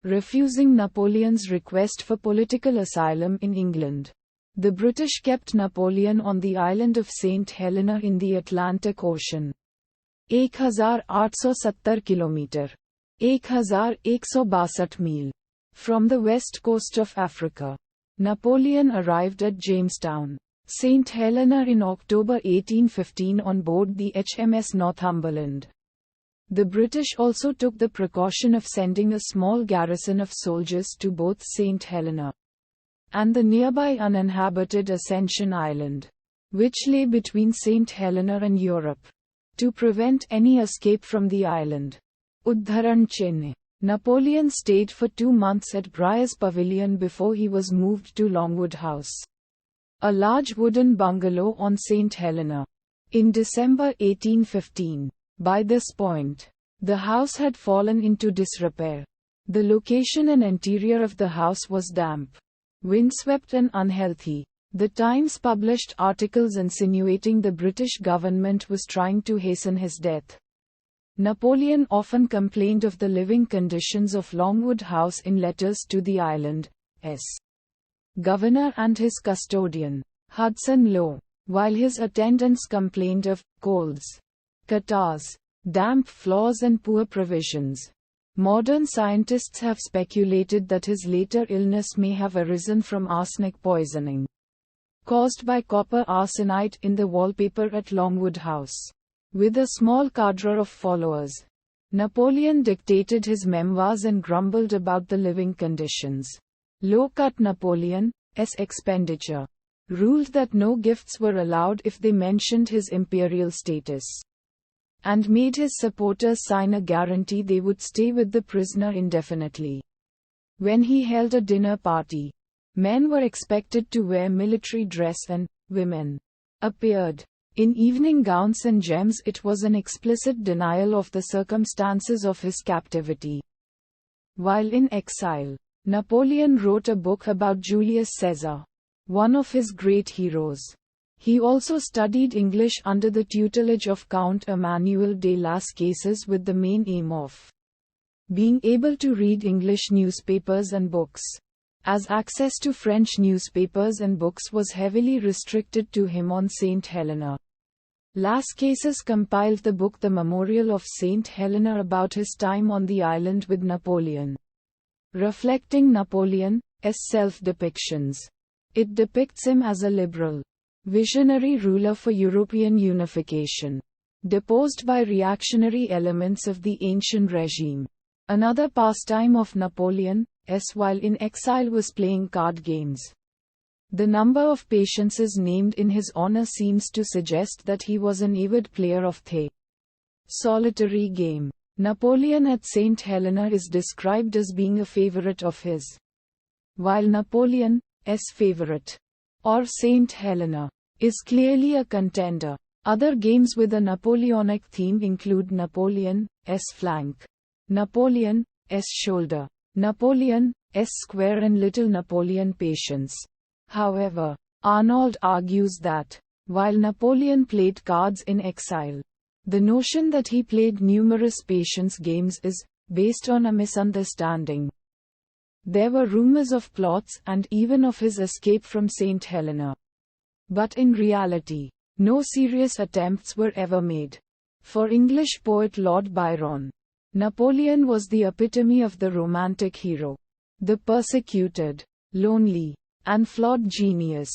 refusing Napoleon's request for political asylum in England. The British kept Napoleon on the island of Saint Helena in the Atlantic Ocean. 1870 kilometer. 1162 mil. From the west coast of Africa. Napoleon arrived at Jamestown, St. Helena in October 1815 on board the HMS Northumberland. The British also took the precaution of sending a small garrison of soldiers to both St. Helena and the nearby uninhabited Ascension Island, which lay between St. Helena and Europe, to prevent any escape from the island. Udharan Chenne. Napoleon stayed for 2 months at Briar's Pavilion before he was moved to Longwood House, a large wooden bungalow on St. Helena, in December 1815. By this point, the house had fallen into disrepair. The location and interior of the house was damp, windswept and unhealthy. The Times published articles insinuating the British government was trying to hasten his death. Napoleon often complained of the living conditions of Longwood House in letters to the island's governor and his custodian, Hudson Lowe, while his attendants complained of colds, catarrhs, damp floors and poor provisions. Modern scientists have speculated that his later illness may have arisen from arsenic poisoning, caused by copper arsenite in the wallpaper at Longwood House. With a small cadre of followers, Napoleon dictated his memoirs and grumbled about the living conditions. Lowe cut Napoleon's expenditure, ruled that no gifts were allowed if they mentioned his imperial status, and made his supporters sign a guarantee they would stay with the prisoner indefinitely. When he held a dinner party, men were expected to wear military dress and women appeared in evening gowns and gems. It was an explicit denial of the circumstances of his captivity. While in exile, Napoleon wrote a book about Julius Caesar, one of his great heroes. He also studied English under the tutelage of Count Emmanuel de las Cases with the main aim of being able to read English newspapers and books, as access to French newspapers and books was heavily restricted to him on St. Helena. Las Cases compiled the book The Memorial of St. Helena about his time on the island with Napoleon, reflecting Napoleon's self-depictions. It depicts him as a liberal, visionary ruler for European unification, deposed by reactionary elements of the ancient regime. Another pastime of Napoleon's while in exile was playing card games. The number of patiences named in his honor seems to suggest that he was an avid player of the solitary game. Napoleon at St. Helena is described as being a favorite of his, while Napoleon's favorite, or St. Helena, is clearly a contender. Other games with a Napoleonic theme include Napoleon's flank, Napoleon's shoulder, Napoleon's square and Little Napoleon Patience. However, Arnold argues that, while Napoleon played cards in exile, the notion that he played numerous patience games is based on a misunderstanding. There were rumors of plots and even of his escape from St. Helena. But in reality, no serious attempts were ever made. For English poet Lord Byron, Napoleon was the epitome of the romantic hero, the persecuted, lonely, and flawed genius.